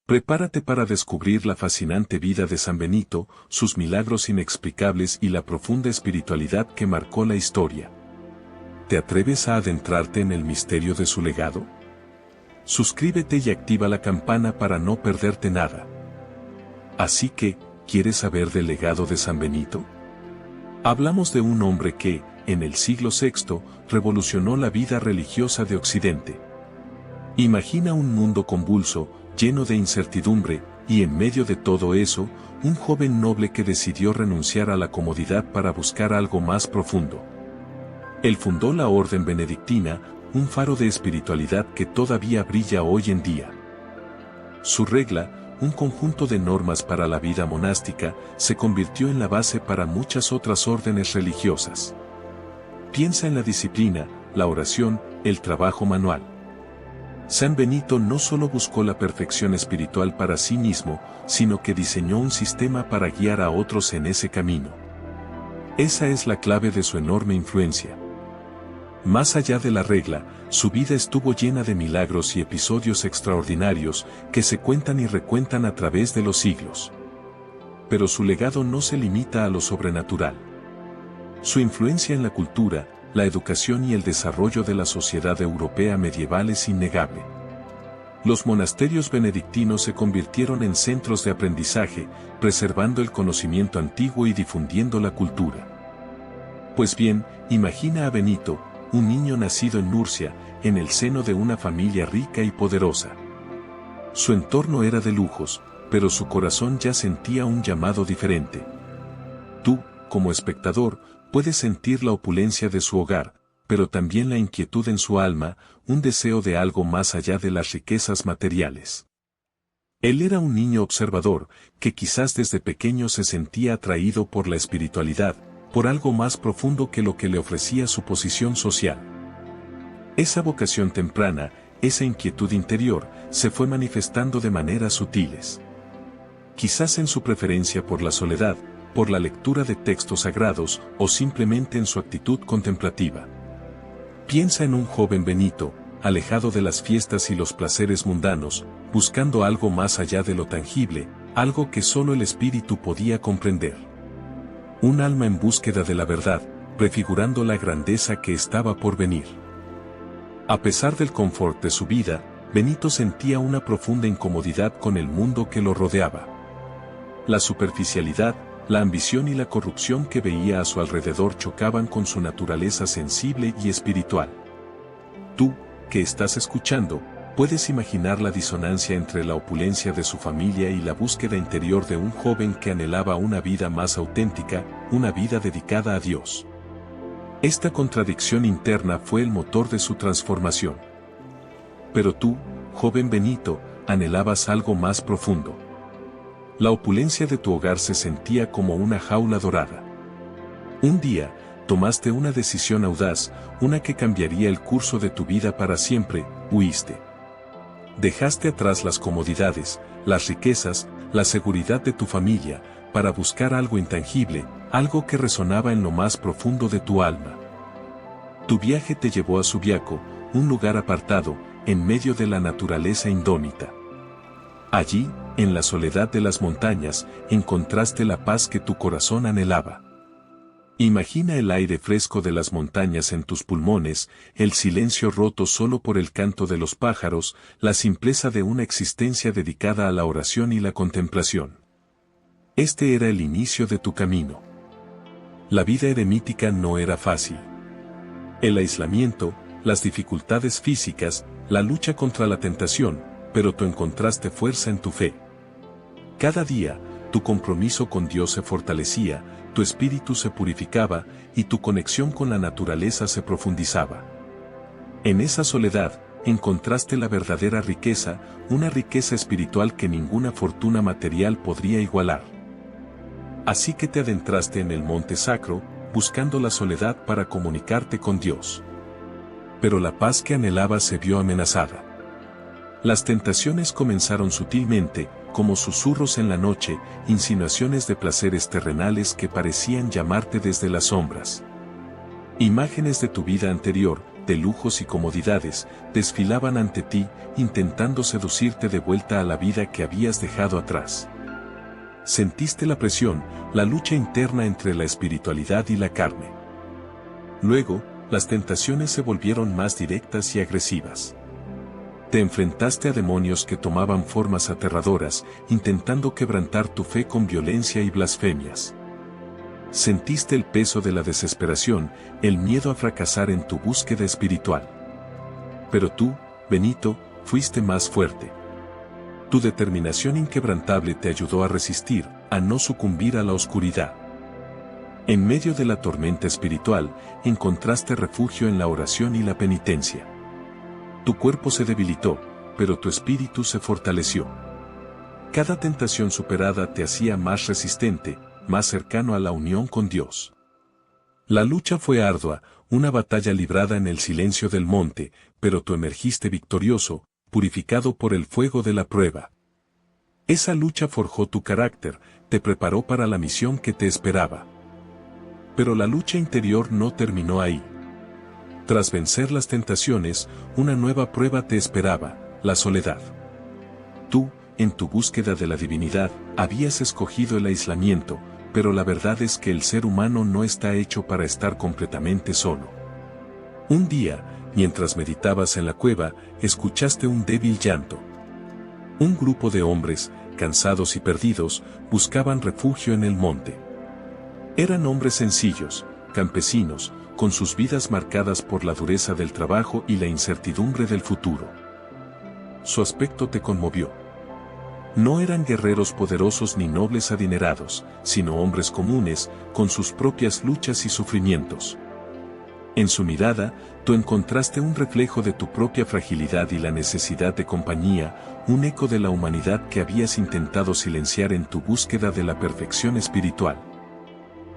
Prepárate para descubrir la fascinante vida de San Benito, sus milagros inexplicables y la profunda espiritualidad que marcó la historia. ¿Te atreves a adentrarte en el misterio de su legado? Suscríbete y activa la campana para no perderte nada. Así que, ¿quieres saber del legado de San Benito? Hablamos de un hombre que, en el siglo VI, revolucionó la vida religiosa de Occidente. Imagina un mundo convulso, lleno de incertidumbre, y en medio de todo eso, un joven noble que decidió renunciar a la comodidad para buscar algo más profundo. Él fundó la Orden Benedictina, un faro de espiritualidad que todavía brilla hoy en día. Su regla, un conjunto de normas para la vida monástica, se convirtió en la base para muchas otras órdenes religiosas. Piensa en la disciplina, la oración, el trabajo manual. San Benito no solo buscó la perfección espiritual para sí mismo, sino que diseñó un sistema para guiar a otros en ese camino. Esa es la clave de su enorme influencia. Más allá de la regla, su vida estuvo llena de milagros y episodios extraordinarios que se cuentan y recuentan a través de los siglos. Pero su legado no se limita a lo sobrenatural. Su influencia en la cultura, la educación y el desarrollo de la sociedad europea medieval es innegable. Los monasterios benedictinos se convirtieron en centros de aprendizaje, preservando el conocimiento antiguo y difundiendo la cultura. Pues bien, imagina a Benito, un niño nacido en Nurcia, en el seno de una familia rica y poderosa. Su entorno era de lujos, pero su corazón ya sentía un llamado diferente. Tú, como espectador, puedes sentir la opulencia de su hogar, pero también la inquietud en su alma, un deseo de algo más allá de las riquezas materiales. Él era un niño observador, que quizás desde pequeño se sentía atraído por la espiritualidad, por algo más profundo que lo que le ofrecía su posición social. Esa vocación temprana, esa inquietud interior, se fue manifestando de maneras sutiles. Quizás en su preferencia por la soledad, por la lectura de textos sagrados o simplemente en su actitud contemplativa. Piensa en un joven Benito, alejado de las fiestas y los placeres mundanos, buscando algo más allá de lo tangible, algo que solo el espíritu podía comprender. Un alma en búsqueda de la verdad, prefigurando la grandeza que estaba por venir. A pesar del confort de su vida, Benito sentía una profunda incomodidad con el mundo que lo rodeaba. La superficialidad, la ambición y la corrupción que veía a su alrededor chocaban con su naturaleza sensible y espiritual. Tú, que estás escuchando, puedes imaginar la disonancia entre la opulencia de su familia y la búsqueda interior de un joven que anhelaba una vida más auténtica, una vida dedicada a Dios. Esta contradicción interna fue el motor de su transformación. Pero tú, joven Benito, anhelabas algo más profundo. La opulencia de tu hogar se sentía como una jaula dorada. Un día, tomaste una decisión audaz, una que cambiaría el curso de tu vida para siempre, huiste. Dejaste atrás las comodidades, las riquezas, la seguridad de tu familia, para buscar algo intangible, algo que resonaba en lo más profundo de tu alma. Tu viaje te llevó a Subiaco, un lugar apartado, en medio de la naturaleza indómita. Allí, en la soledad de las montañas, encontraste la paz que tu corazón anhelaba. Imagina el aire fresco de las montañas en tus pulmones, el silencio roto solo por el canto de los pájaros, la simpleza de una existencia dedicada a la oración y la contemplación. Este era el inicio de tu camino. La vida eremítica no era fácil. El aislamiento, las dificultades físicas, la lucha contra la tentación, pero tú encontraste fuerza en tu fe. Cada día, tu compromiso con Dios se fortalecía, tu espíritu se purificaba, y tu conexión con la naturaleza se profundizaba. En esa soledad, encontraste la verdadera riqueza, una riqueza espiritual que ninguna fortuna material podría igualar. Así que te adentraste en el monte sacro, buscando la soledad para comunicarte con Dios. Pero la paz que anhelabas se vio amenazada. Las tentaciones comenzaron sutilmente, como susurros en la noche, insinuaciones de placeres terrenales que parecían llamarte desde las sombras. Imágenes de tu vida anterior, de lujos y comodidades, desfilaban ante ti, intentando seducirte de vuelta a la vida que habías dejado atrás. Sentiste la presión, la lucha interna entre la espiritualidad y la carne. Luego, las tentaciones se volvieron más directas y agresivas. Te enfrentaste a demonios que tomaban formas aterradoras, intentando quebrantar tu fe con violencia y blasfemias. Sentiste el peso de la desesperación, el miedo a fracasar en tu búsqueda espiritual. Pero tú, Benito, fuiste más fuerte. Tu determinación inquebrantable te ayudó a resistir, a no sucumbir a la oscuridad. En medio de la tormenta espiritual, encontraste refugio en la oración y la penitencia. Tu cuerpo se debilitó, pero tu espíritu se fortaleció. Cada tentación superada te hacía más resistente, más cercano a la unión con Dios. La lucha fue ardua, una batalla librada en el silencio del monte, pero tú emergiste victorioso, purificado por el fuego de la prueba. Esa lucha forjó tu carácter, te preparó para la misión que te esperaba. Pero la lucha interior no terminó ahí. Tras vencer las tentaciones, una nueva prueba te esperaba, la soledad. Tú, en tu búsqueda de la divinidad, habías escogido el aislamiento, pero la verdad es que el ser humano no está hecho para estar completamente solo. Un día, mientras meditabas en la cueva, escuchaste un débil llanto. Un grupo de hombres, cansados y perdidos, buscaban refugio en el monte. Eran hombres sencillos, campesinos, con sus vidas marcadas por la dureza del trabajo y la incertidumbre del futuro. Su aspecto te conmovió. No eran guerreros poderosos ni nobles adinerados, sino hombres comunes, con sus propias luchas y sufrimientos. En su mirada, tú encontraste un reflejo de tu propia fragilidad y la necesidad de compañía, un eco de la humanidad que habías intentado silenciar en tu búsqueda de la perfección espiritual.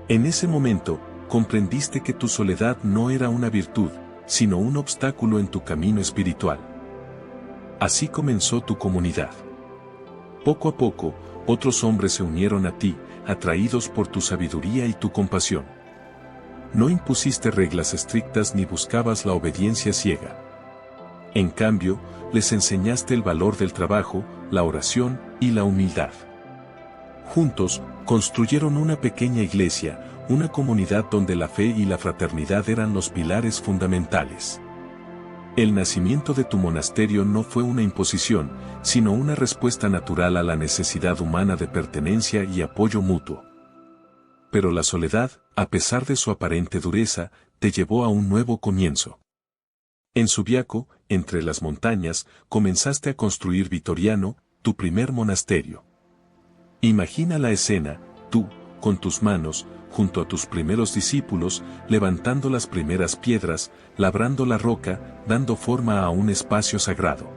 En ese momento, comprendiste que tu soledad no era una virtud, sino un obstáculo en tu camino espiritual. Así comenzó tu comunidad. Poco a poco, otros hombres se unieron a ti, atraídos por tu sabiduría y tu compasión. No impusiste reglas estrictas ni buscabas la obediencia ciega. En cambio, les enseñaste el valor del trabajo, la oración y la humildad. Juntos, construyeron una pequeña iglesia, una comunidad donde la fe y la fraternidad eran los pilares fundamentales. El nacimiento de tu monasterio no fue una imposición, sino una respuesta natural a la necesidad humana de pertenencia y apoyo mutuo. Pero la soledad, a pesar de su aparente dureza, te llevó a un nuevo comienzo. En Subiaco, entre las montañas, comenzaste a construir Vitoriano, tu primer monasterio. Imagina la escena, tú, con tus manos, junto a tus primeros discípulos, levantando las primeras piedras, labrando la roca, dando forma a un espacio sagrado.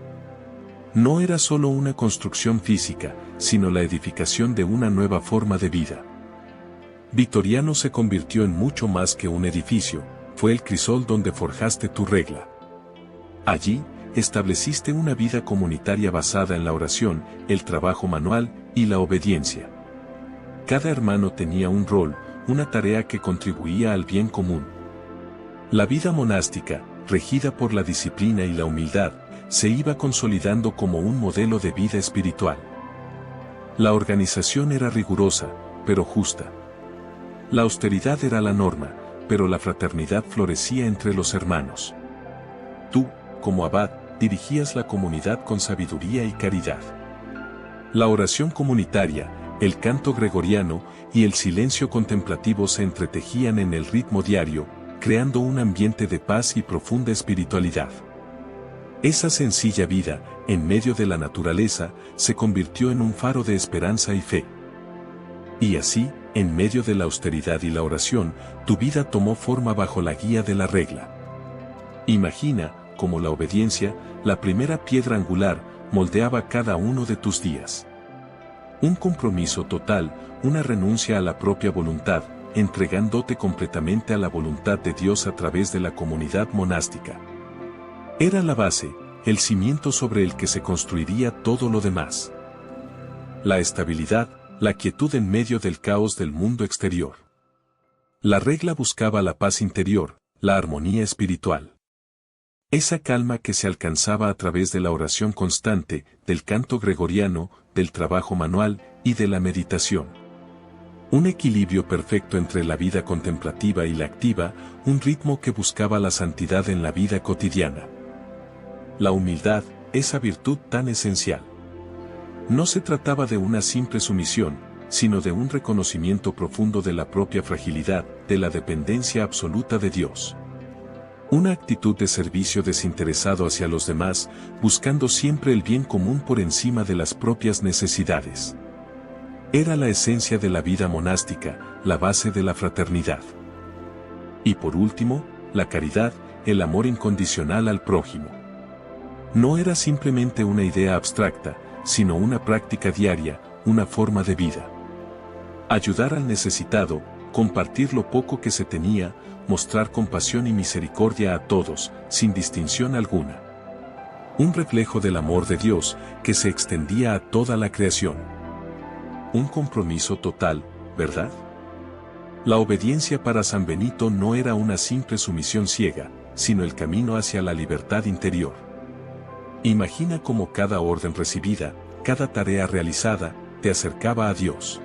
No era solo una construcción física, sino la edificación de una nueva forma de vida. Vitoriano se convirtió en mucho más que un edificio, fue el crisol donde forjaste tu regla. Allí, estableciste una vida comunitaria basada en la oración, el trabajo manual y la obediencia. Cada hermano tenía un rol, una tarea que contribuía al bien común. La vida monástica, regida por la disciplina y la humildad, se iba consolidando como un modelo de vida espiritual. La organización era rigurosa, pero justa. La austeridad era la norma, pero la fraternidad florecía entre los hermanos. Tú, como abad, dirigías la comunidad con sabiduría y caridad. La oración comunitaria, el canto gregoriano y el silencio contemplativo se entretejían en el ritmo diario, creando un ambiente de paz y profunda espiritualidad. Esa sencilla vida, en medio de la naturaleza, se convirtió en un faro de esperanza y fe. Y así, en medio de la austeridad y la oración, tu vida tomó forma bajo la guía de la regla. Imagina, como la obediencia, la primera piedra angular, moldeaba cada uno de tus días. Un compromiso total, una renuncia a la propia voluntad, entregándote completamente a la voluntad de Dios a través de la comunidad monástica. Era la base, el cimiento sobre el que se construiría todo lo demás. La estabilidad, la quietud en medio del caos del mundo exterior. La regla buscaba la paz interior, la armonía espiritual. Esa calma que se alcanzaba a través de la oración constante, del canto gregoriano, del trabajo manual y de la meditación. Un equilibrio perfecto entre la vida contemplativa y la activa, un ritmo que buscaba la santidad en la vida cotidiana. La humildad, esa virtud tan esencial. No se trataba de una simple sumisión, sino de un reconocimiento profundo de la propia fragilidad, de la dependencia absoluta de Dios. Una actitud de servicio desinteresado hacia los demás, buscando siempre el bien común por encima de las propias necesidades. Era la esencia de la vida monástica, la base de la fraternidad. Y por último, la caridad, el amor incondicional al prójimo. No era simplemente una idea abstracta, sino una práctica diaria, una forma de vida. Ayudar al necesitado, compartir lo poco que se tenía, mostrar compasión y misericordia a todos, sin distinción alguna. Un reflejo del amor de Dios, que se extendía a toda la creación. Un compromiso total, ¿verdad? La obediencia para San Benito no era una simple sumisión ciega, sino el camino hacia la libertad interior. Imagina cómo cada orden recibida, cada tarea realizada, te acercaba a Dios.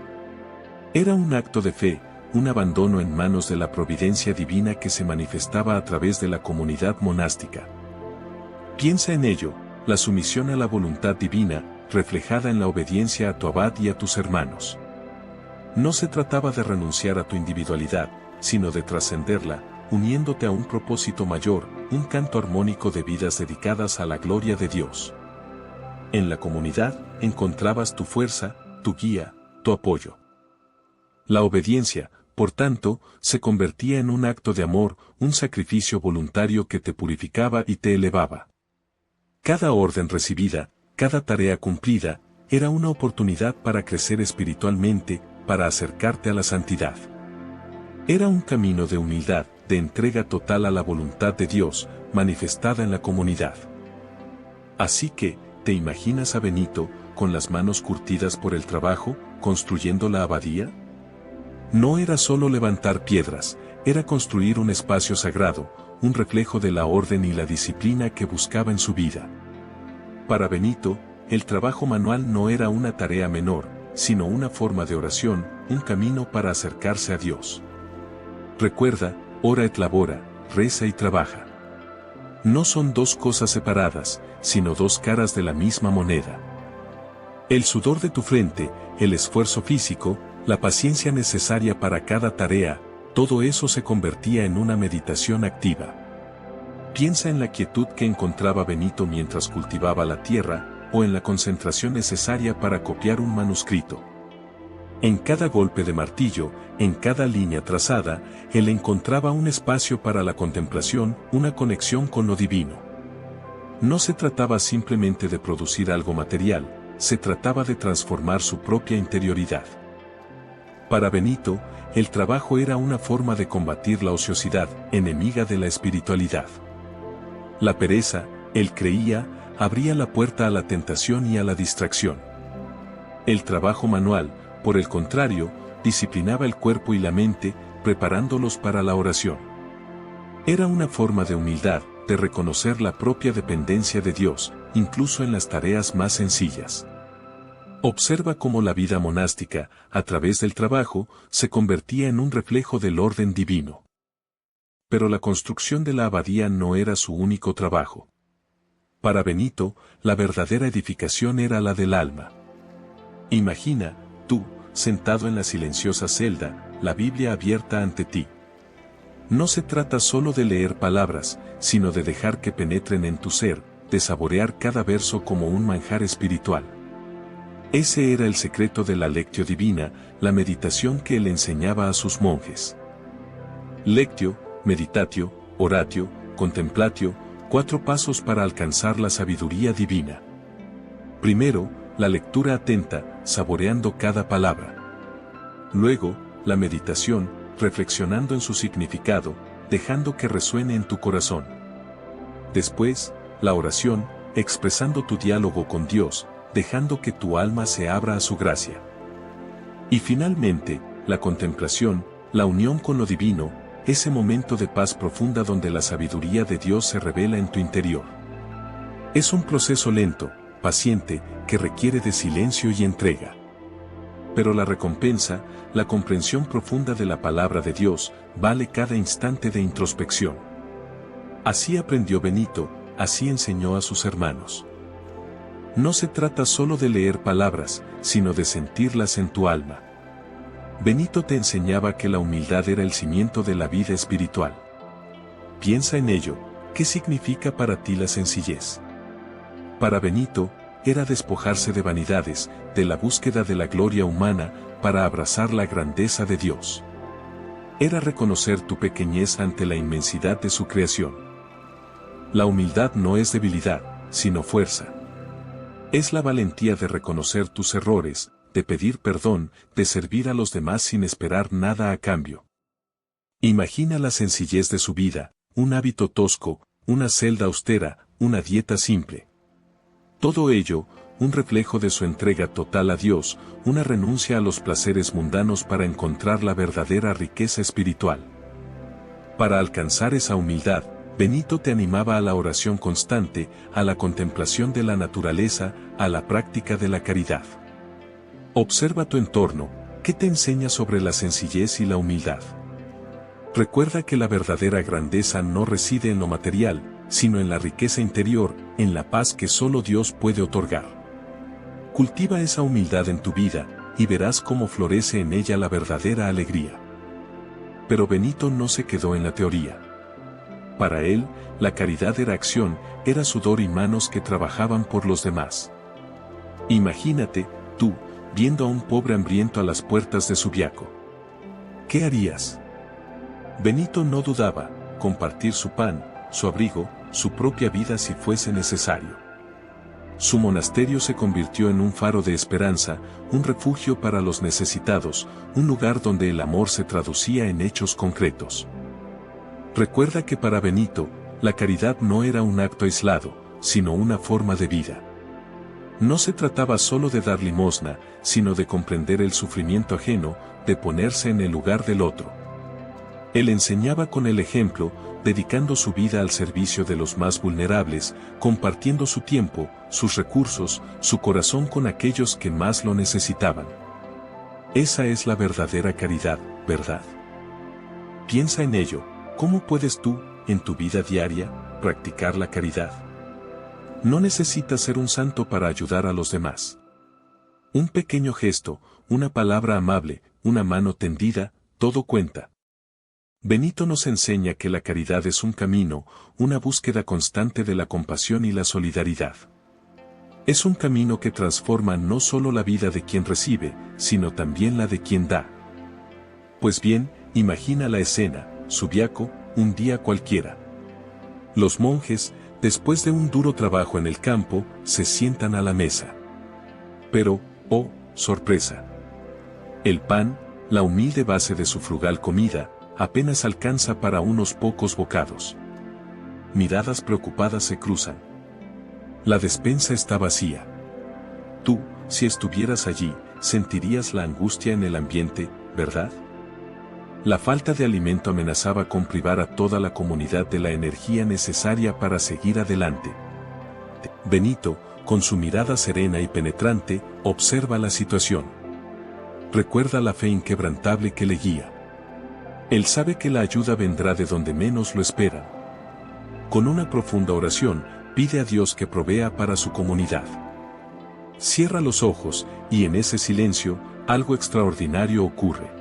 Era un acto de fe, un abandono en manos de la providencia divina que se manifestaba a través de la comunidad monástica. Piensa en ello, la sumisión a la voluntad divina, reflejada en la obediencia a tu abad y a tus hermanos. No se trataba de renunciar a tu individualidad, sino de trascenderla, uniéndote a un propósito mayor, un canto armónico de vidas dedicadas a la gloria de Dios. En la comunidad, encontrabas tu fuerza, tu guía, tu apoyo. La obediencia, por tanto, se convertía en un acto de amor, un sacrificio voluntario que te purificaba y te elevaba. Cada orden recibida, cada tarea cumplida, era una oportunidad para crecer espiritualmente, para acercarte a la santidad. Era un camino de humildad, de entrega total a la voluntad de Dios, manifestada en la comunidad. Así que, ¿te imaginas a Benito, con las manos curtidas por el trabajo, construyendo la abadía? No era solo levantar piedras, era construir un espacio sagrado, un reflejo de la orden y la disciplina que buscaba en su vida. Para Benito, el trabajo manual no era una tarea menor, sino una forma de oración, un camino para acercarse a Dios. Recuerda, ora et labora, reza y trabaja. No son dos cosas separadas, sino dos caras de la misma moneda. El sudor de tu frente, el esfuerzo físico, la paciencia necesaria para cada tarea, todo eso se convertía en una meditación activa. Piensa en la quietud que encontraba Benito mientras cultivaba la tierra, o en la concentración necesaria para copiar un manuscrito. En cada golpe de martillo, en cada línea trazada, él encontraba un espacio para la contemplación, una conexión con lo divino. No se trataba simplemente de producir algo material, se trataba de transformar su propia interioridad. Para Benito, el trabajo era una forma de combatir la ociosidad, enemiga de la espiritualidad. La pereza, él creía, abría la puerta a la tentación y a la distracción. El trabajo manual, por el contrario, disciplinaba el cuerpo y la mente, preparándolos para la oración. Era una forma de humildad, de reconocer la propia dependencia de Dios, incluso en las tareas más sencillas. Observa cómo la vida monástica, a través del trabajo, se convertía en un reflejo del orden divino. Pero la construcción de la abadía no era su único trabajo. Para Benito, la verdadera edificación era la del alma. Imagina, tú, sentado en la silenciosa celda, la Biblia abierta ante ti. No se trata solo de leer palabras, sino de dejar que penetren en tu ser, de saborear cada verso como un manjar espiritual. Ese era el secreto de la Lectio Divina, la meditación que él enseñaba a sus monjes. Lectio, meditatio, oratio, contemplatio, 4 pasos para alcanzar la sabiduría divina. Primero, la lectura atenta, saboreando cada palabra. Luego, la meditación, reflexionando en su significado, dejando que resuene en tu corazón. Después, la oración, expresando tu diálogo con Dios, dejando que tu alma se abra a su gracia. Y finalmente, la contemplación, la unión con lo divino, ese momento de paz profunda donde la sabiduría de Dios se revela en tu interior. Es un proceso lento, paciente, que requiere de silencio y entrega. Pero la recompensa, la comprensión profunda de la palabra de Dios, vale cada instante de introspección. Así aprendió Benito, así enseñó a sus hermanos. No se trata solo de leer palabras, sino de sentirlas en tu alma. Benito te enseñaba que la humildad era el cimiento de la vida espiritual. Piensa en ello, ¿qué significa para ti la sencillez? Para Benito, era despojarse de vanidades, de la búsqueda de la gloria humana, para abrazar la grandeza de Dios. Era reconocer tu pequeñez ante la inmensidad de su creación. La humildad no es debilidad, sino fuerza. Es la valentía de reconocer tus errores, de pedir perdón, de servir a los demás sin esperar nada a cambio. Imagina la sencillez de su vida, un hábito tosco, una celda austera, una dieta simple. Todo ello, un reflejo de su entrega total a Dios, una renuncia a los placeres mundanos para encontrar la verdadera riqueza espiritual. Para alcanzar esa humildad, Benito te animaba a la oración constante, a la contemplación de la naturaleza, a la práctica de la caridad. Observa tu entorno, ¿qué te enseña sobre la sencillez y la humildad? Recuerda que la verdadera grandeza no reside en lo material, sino en la riqueza interior, en la paz que solo Dios puede otorgar. Cultiva esa humildad en tu vida, y verás cómo florece en ella la verdadera alegría. Pero Benito no se quedó en la teoría. Para él, la caridad era acción, era sudor y manos que trabajaban por los demás. Imagínate, tú, viendo a un pobre hambriento a las puertas de Subiaco. ¿Qué harías? Benito no dudaba, compartir su pan, su abrigo, su propia vida si fuese necesario. Su monasterio se convirtió en un faro de esperanza, un refugio para los necesitados, un lugar donde el amor se traducía en hechos concretos. Recuerda que para Benito, la caridad no era un acto aislado, sino una forma de vida. No se trataba solo de dar limosna, sino de comprender el sufrimiento ajeno, de ponerse en el lugar del otro. Él enseñaba con el ejemplo, dedicando su vida al servicio de los más vulnerables, compartiendo su tiempo, sus recursos, su corazón con aquellos que más lo necesitaban. Esa es la verdadera caridad, ¿verdad? Piensa en ello, ¿cómo puedes tú, en tu vida diaria, practicar la caridad? No necesitas ser un santo para ayudar a los demás. Un pequeño gesto, una palabra amable, una mano tendida, todo cuenta. Benito nos enseña que la caridad es un camino, una búsqueda constante de la compasión y la solidaridad. Es un camino que transforma no solo la vida de quien recibe, sino también la de quien da. Pues bien, imagina la escena, Subiaco, un día cualquiera. Los monjes, después de un duro trabajo en el campo, se sientan a la mesa. Pero, oh, sorpresa. El pan, la humilde base de su frugal comida, apenas alcanza para unos pocos bocados. Miradas preocupadas se cruzan. La despensa está vacía. Tú, si estuvieras allí, sentirías la angustia en el ambiente, ¿verdad? La falta de alimento amenazaba con privar a toda la comunidad de la energía necesaria para seguir adelante. Benito, con su mirada serena y penetrante, observa la situación. Recuerda la fe inquebrantable que le guía. Él sabe que la ayuda vendrá de donde menos lo esperan. Con una profunda oración, pide a Dios que provea para su comunidad. Cierra los ojos, y en ese silencio, algo extraordinario ocurre.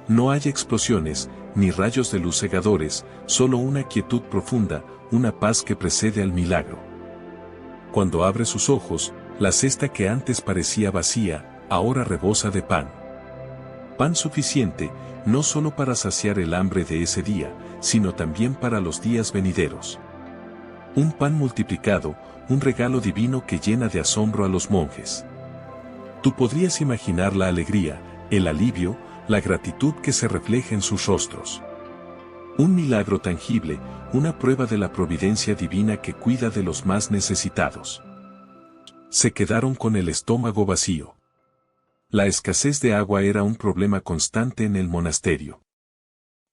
No hay explosiones, ni rayos de luz cegadores, solo una quietud profunda, una paz que precede al milagro. Cuando abre sus ojos, la cesta que antes parecía vacía, ahora rebosa de pan. Pan suficiente, no solo para saciar el hambre de ese día, sino también para los días venideros. Un pan multiplicado, un regalo divino que llena de asombro a los monjes. Tú podrías imaginar la alegría, el alivio, la gratitud que se refleja en sus rostros. Un milagro tangible, una prueba de la providencia divina que cuida de los más necesitados. Se quedaron con el estómago vacío. La escasez de agua era un problema constante en el monasterio.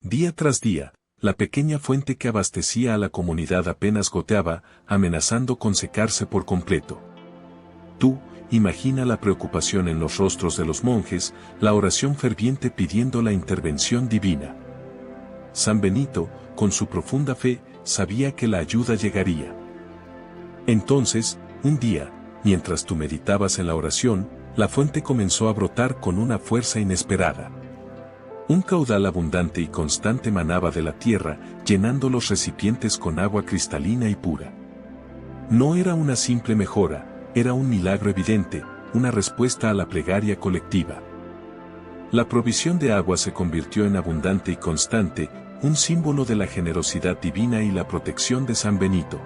Día tras día, la pequeña fuente que abastecía a la comunidad apenas goteaba, amenazando con secarse por completo. Tú, imagina la preocupación en los rostros de los monjes, la oración ferviente pidiendo la intervención divina. San Benito, con su profunda fe, sabía que la ayuda llegaría. Entonces, un día, mientras tú meditabas en la oración, la fuente comenzó a brotar con una fuerza inesperada. Un caudal abundante y constante manaba de la tierra, llenando los recipientes con agua cristalina y pura. No era una simple mejora, era un milagro evidente, una respuesta a la plegaria colectiva. La provisión de agua se convirtió en abundante y constante, un símbolo de la generosidad divina y la protección de San Benito.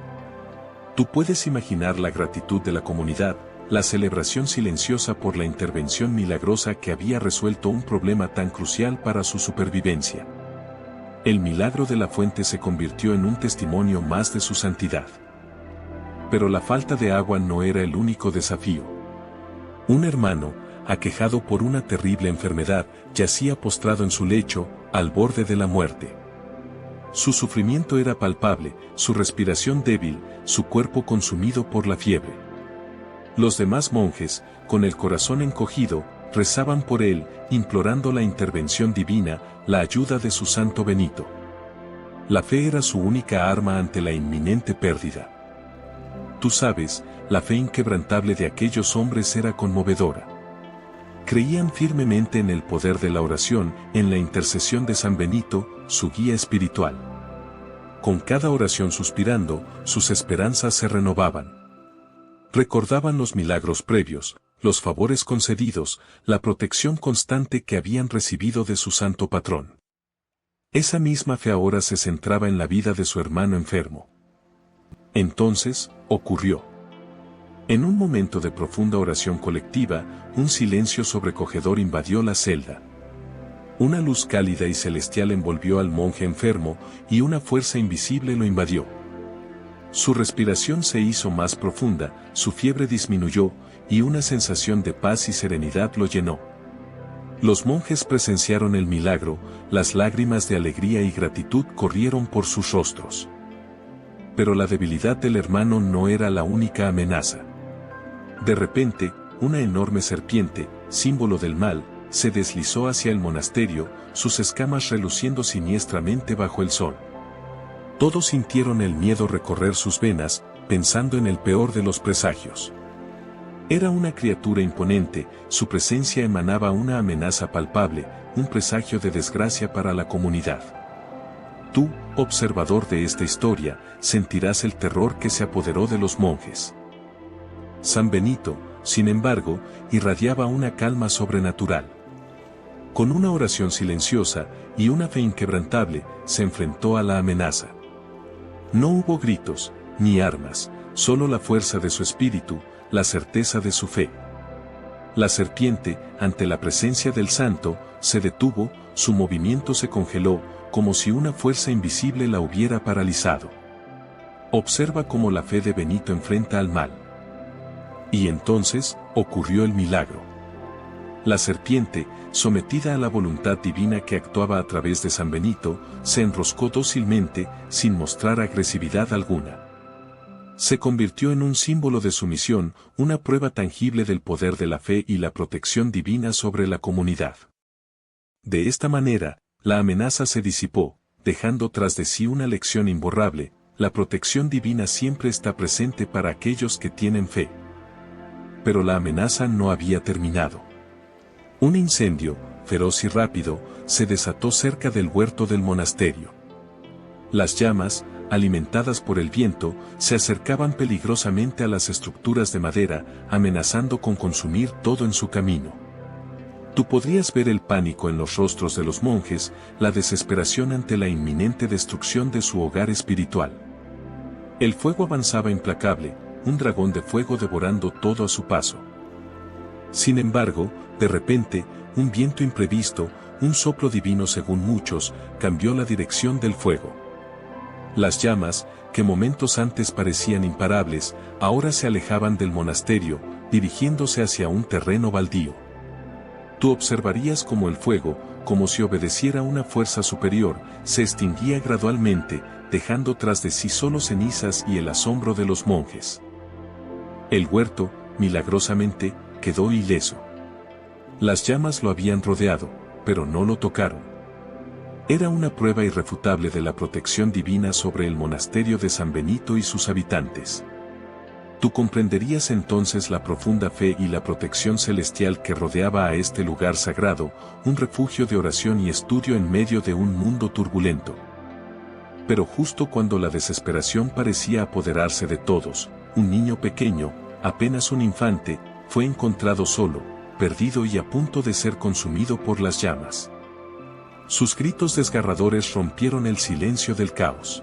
Tú puedes imaginar la gratitud de la comunidad, la celebración silenciosa por la intervención milagrosa que había resuelto un problema tan crucial para su supervivencia. El milagro de la fuente se convirtió en un testimonio más de su santidad. Pero la falta de agua no era el único desafío. Un hermano, aquejado por una terrible enfermedad, yacía postrado en su lecho, al borde de la muerte. Su sufrimiento era palpable, su respiración débil, su cuerpo consumido por la fiebre. Los demás monjes, con el corazón encogido, rezaban por él, implorando la intervención divina, la ayuda de su santo Benito. La fe era su única arma ante la inminente pérdida. Tú sabes, la fe inquebrantable de aquellos hombres era conmovedora. Creían firmemente en el poder de la oración, en la intercesión de San Benito, su guía espiritual. Con cada oración suspirando, sus esperanzas se renovaban. Recordaban los milagros previos, los favores concedidos, la protección constante que habían recibido de su santo patrón. Esa misma fe ahora se centraba en la vida de su hermano enfermo. Entonces, ocurrió. En un momento de profunda oración colectiva, un silencio sobrecogedor invadió la celda. Una luz cálida y celestial envolvió al monje enfermo, y una fuerza invisible lo invadió. Su respiración se hizo más profunda, su fiebre disminuyó, y una sensación de paz y serenidad lo llenó. Los monjes presenciaron el milagro, las lágrimas de alegría y gratitud corrieron por sus rostros. Pero la debilidad del hermano no era la única amenaza. De repente, una enorme serpiente, símbolo del mal, se deslizó hacia el monasterio, sus escamas reluciendo siniestramente bajo el sol. Todos sintieron el miedo recorrer sus venas, pensando en el peor de los presagios. Era una criatura imponente, su presencia emanaba una amenaza palpable, un presagio de desgracia para la comunidad. Tú, observador de esta historia, sentirás el terror que se apoderó de los monjes. San Benito, sin embargo, irradiaba una calma sobrenatural. Con una oración silenciosa y una fe inquebrantable, se enfrentó a la amenaza. No hubo gritos, ni armas, solo la fuerza de su espíritu, la certeza de su fe. La serpiente, ante la presencia del santo, se detuvo, su movimiento se congeló, como si una fuerza invisible la hubiera paralizado. Observa cómo la fe de Benito enfrenta al mal. Y entonces, ocurrió el milagro. La serpiente, sometida a la voluntad divina que actuaba a través de San Benito, se enroscó dócilmente, sin mostrar agresividad alguna. Se convirtió en un símbolo de sumisión, una prueba tangible del poder de la fe y la protección divina sobre la comunidad. De esta manera, la amenaza se disipó, dejando tras de sí una lección imborrable: la protección divina siempre está presente para aquellos que tienen fe. Pero la amenaza no había terminado. Un incendio, feroz y rápido, se desató cerca del huerto del monasterio. Las llamas, alimentadas por el viento, se acercaban peligrosamente a las estructuras de madera, amenazando con consumir todo en su camino. Tú podrías ver el pánico en los rostros de los monjes, la desesperación ante la inminente destrucción de su hogar espiritual. El fuego avanzaba implacable, un dragón de fuego devorando todo a su paso. Sin embargo, de repente, un viento imprevisto, un soplo divino según muchos, cambió la dirección del fuego. Las llamas, que momentos antes parecían imparables, ahora se alejaban del monasterio, dirigiéndose hacia un terreno baldío. Tú observarías cómo el fuego, como si obedeciera a una fuerza superior, se extinguía gradualmente, dejando tras de sí solo cenizas y el asombro de los monjes. El huerto, milagrosamente, quedó ileso. Las llamas lo habían rodeado, pero no lo tocaron. Era una prueba irrefutable de la protección divina sobre el monasterio de San Benito y sus habitantes. Tú comprenderías entonces la profunda fe y la protección celestial que rodeaba a este lugar sagrado, un refugio de oración y estudio en medio de un mundo turbulento. Pero justo cuando la desesperación parecía apoderarse de todos, un niño pequeño, apenas un infante, fue encontrado solo, perdido y a punto de ser consumido por las llamas. Sus gritos desgarradores rompieron el silencio del caos.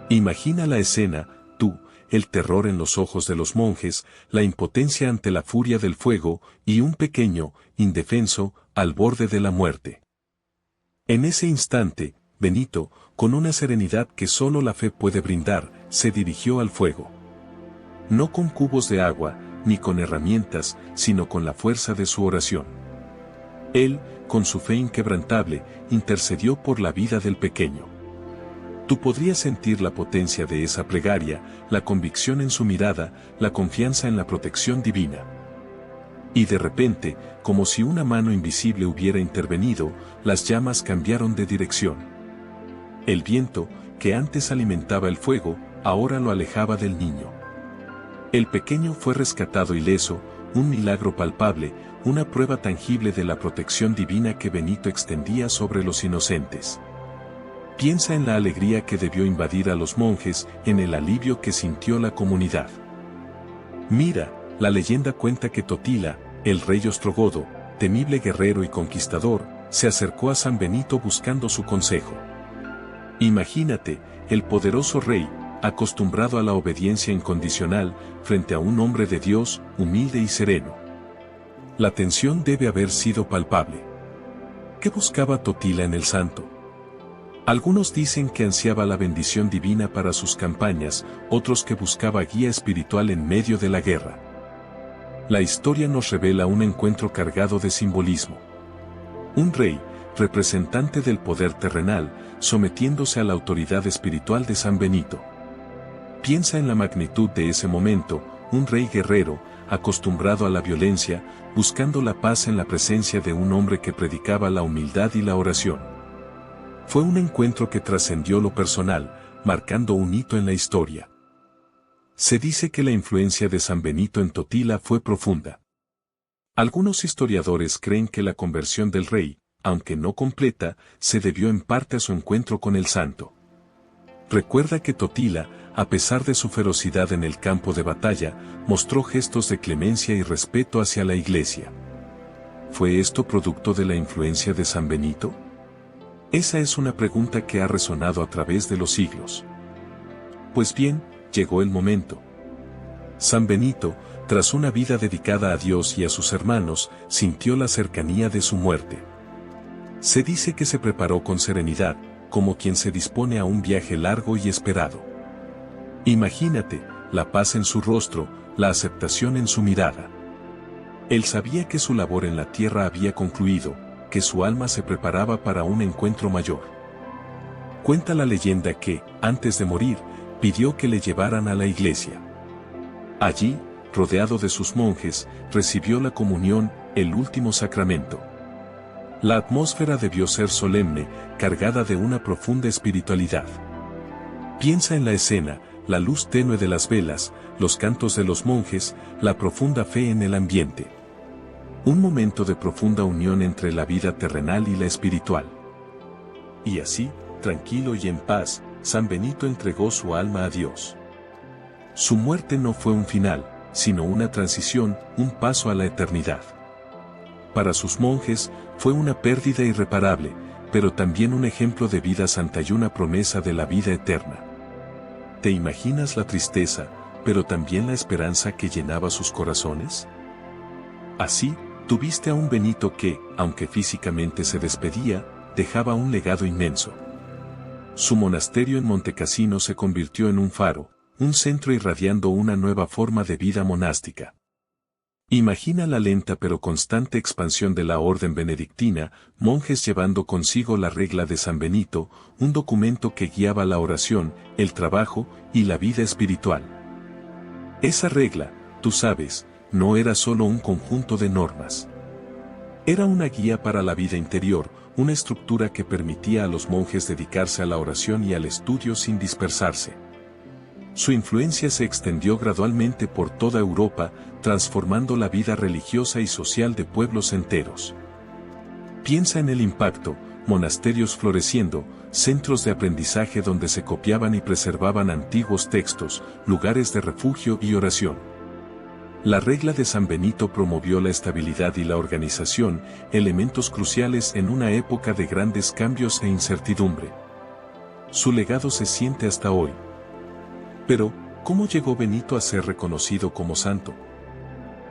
Imagina la escena, tú, el terror en los ojos de los monjes, la impotencia ante la furia del fuego, y un pequeño, indefenso, al borde de la muerte. En ese instante, Benito, con una serenidad que solo la fe puede brindar, se dirigió al fuego. No con cubos de agua, ni con herramientas, sino con la fuerza de su oración. Él, con su fe inquebrantable, intercedió por la vida del pequeño. Tú podrías sentir la potencia de esa plegaria, la convicción en su mirada, la confianza en la protección divina. Y de repente, como si una mano invisible hubiera intervenido, las llamas cambiaron de dirección. El viento, que antes alimentaba el fuego, ahora lo alejaba del niño. El pequeño fue rescatado ileso, un milagro palpable, una prueba tangible de la protección divina que Benito extendía sobre los inocentes. Piensa en la alegría que debió invadir a los monjes, en el alivio que sintió la comunidad. Mira, la leyenda cuenta que Totila, el rey ostrogodo, temible guerrero y conquistador, se acercó a San Benito buscando su consejo. Imagínate, el poderoso rey, acostumbrado a la obediencia incondicional, frente a un hombre de Dios, humilde y sereno. La tensión debe haber sido palpable. ¿Qué buscaba Totila en el santo? Algunos dicen que ansiaba la bendición divina para sus campañas, otros que buscaba guía espiritual en medio de la guerra. La historia nos revela un encuentro cargado de simbolismo. Un rey, representante del poder terrenal, sometiéndose a la autoridad espiritual de San Benito. Piensa en la magnitud de ese momento, un rey guerrero, acostumbrado a la violencia, buscando la paz en la presencia de un hombre que predicaba la humildad y la oración. Fue un encuentro que trascendió lo personal, marcando un hito en la historia. Se dice que la influencia de San Benito en Totila fue profunda. Algunos historiadores creen que la conversión del rey, aunque no completa, se debió en parte a su encuentro con el santo. Recuerda que Totila, a pesar de su ferocidad en el campo de batalla, mostró gestos de clemencia y respeto hacia la iglesia. ¿Fue esto producto de la influencia de San Benito? Esa es una pregunta que ha resonado a través de los siglos. Pues bien, llegó el momento. San Benito, tras una vida dedicada a Dios y a sus hermanos, sintió la cercanía de su muerte. Se dice que se preparó con serenidad, como quien se dispone a un viaje largo y esperado. Imagínate, la paz en su rostro, la aceptación en su mirada. Él sabía que su labor en la tierra había concluido, que su alma se preparaba para un encuentro mayor. Cuenta la leyenda que, antes de morir, pidió que le llevaran a la iglesia. Allí, rodeado de sus monjes, recibió la comunión, el último sacramento. La atmósfera debió ser solemne, cargada de una profunda espiritualidad. Piensa en la escena, la luz tenue de las velas, los cantos de los monjes, la profunda fe en el ambiente. Un momento de profunda unión entre la vida terrenal y la espiritual. Y así, tranquilo y en paz, San Benito entregó su alma a Dios. Su muerte no fue un final, sino una transición, un paso a la eternidad. Para sus monjes, fue una pérdida irreparable, pero también un ejemplo de vida santa y una promesa de la vida eterna. ¿Te imaginas la tristeza, pero también la esperanza que llenaba sus corazones? Así, tuviste a un Benito que, aunque físicamente se despedía, dejaba un legado inmenso. Su monasterio en Montecassino se convirtió en un faro, un centro irradiando una nueva forma de vida monástica. Imagina la lenta pero constante expansión de la orden benedictina, monjes llevando consigo la regla de San Benito, un documento que guiaba la oración, el trabajo y la vida espiritual. Esa regla, tú sabes, no era solo un conjunto de normas. Era una guía para la vida interior, una estructura que permitía a los monjes dedicarse a la oración y al estudio sin dispersarse. Su influencia se extendió gradualmente por toda Europa, transformando la vida religiosa y social de pueblos enteros. Piensa en el impacto: monasterios floreciendo, centros de aprendizaje donde se copiaban y preservaban antiguos textos, lugares de refugio y oración. La regla de San Benito promovió la estabilidad y la organización, elementos cruciales en una época de grandes cambios e incertidumbre. Su legado se siente hasta hoy. Pero, ¿cómo llegó Benito a ser reconocido como santo?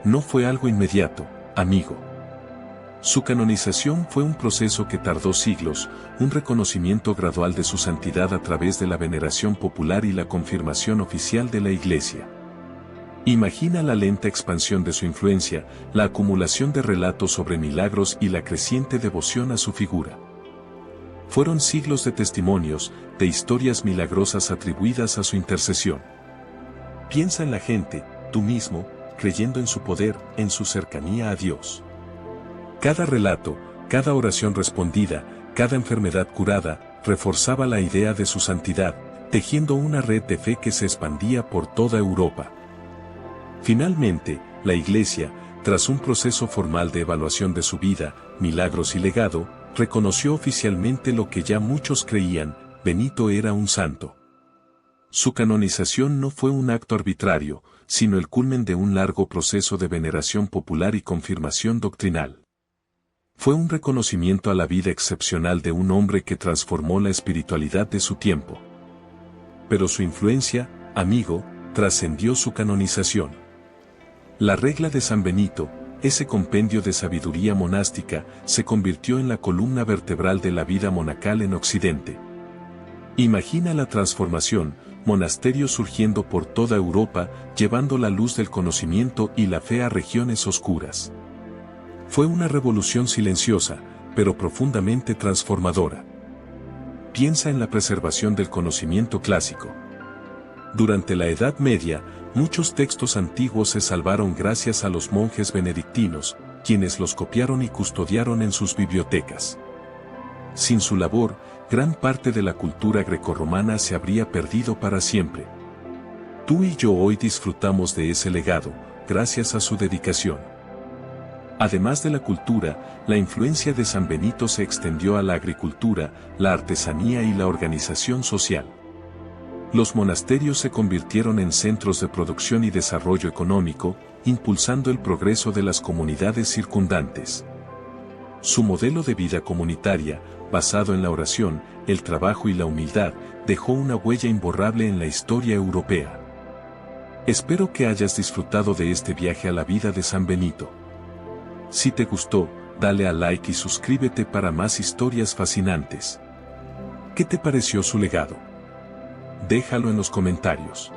No fue algo inmediato, amigo. Su canonización fue un proceso que tardó siglos, un reconocimiento gradual de su santidad a través de la veneración popular y la confirmación oficial de la Iglesia. Imagina la lenta expansión de su influencia, la acumulación de relatos sobre milagros y la creciente devoción a su figura. Fueron siglos de testimonios, de historias milagrosas atribuidas a su intercesión. Piensa en la gente, tú mismo, creyendo en su poder, en su cercanía a Dios. Cada relato, cada oración respondida, cada enfermedad curada, reforzaba la idea de su santidad, tejiendo una red de fe que se expandía por toda Europa. Finalmente, la Iglesia, tras un proceso formal de evaluación de su vida, milagros y legado, reconoció oficialmente lo que ya muchos creían: Benito era un santo. Su canonización no fue un acto arbitrario, sino el culmen de un largo proceso de veneración popular y confirmación doctrinal. Fue un reconocimiento a la vida excepcional de un hombre que transformó la espiritualidad de su tiempo. Pero su influencia, amigo, trascendió su canonización. La regla de San Benito, ese compendio de sabiduría monástica, se convirtió en la columna vertebral de la vida monacal en Occidente. Imagina la transformación: monasterios surgiendo por toda Europa, llevando la luz del conocimiento y la fe a regiones oscuras. Fue una revolución silenciosa, pero profundamente transformadora. Piensa en la preservación del conocimiento clásico. Durante la Edad Media, muchos textos antiguos se salvaron gracias a los monjes benedictinos, quienes los copiaron y custodiaron en sus bibliotecas. Sin su labor, gran parte de la cultura grecorromana se habría perdido para siempre. Tú y yo hoy disfrutamos de ese legado, gracias a su dedicación. Además de la cultura, la influencia de San Benito se extendió a la agricultura, la artesanía y la organización social. Los monasterios se convirtieron en centros de producción y desarrollo económico, impulsando el progreso de las comunidades circundantes. Su modelo de vida comunitaria, basado en la oración, el trabajo y la humildad, dejó una huella imborrable en la historia europea. Espero que hayas disfrutado de este viaje a la vida de San Benito. Si te gustó, dale a like y suscríbete para más historias fascinantes. ¿Qué te pareció su legado? Déjalo en los comentarios.